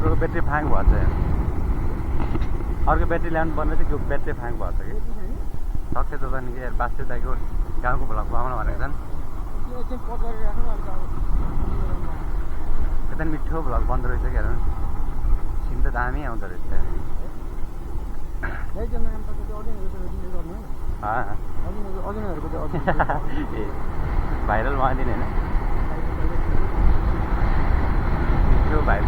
मोटरको ब्याट्री फ्याङ भएछ अर्को ब्याट्री ल्याउनु पर्ने चाहिँ त्यो ब्याट्री फ्याङ भएछ कि सक्छ त नि यार बास्यो दाइको गाउँको भ्लगको आउन भनेको छन् यता मिठो भ्लग बन्दो रहेछ क्या सिम त दामी आउँदो रहेछ भाइरल भनिदिने होइन मिठो भाइ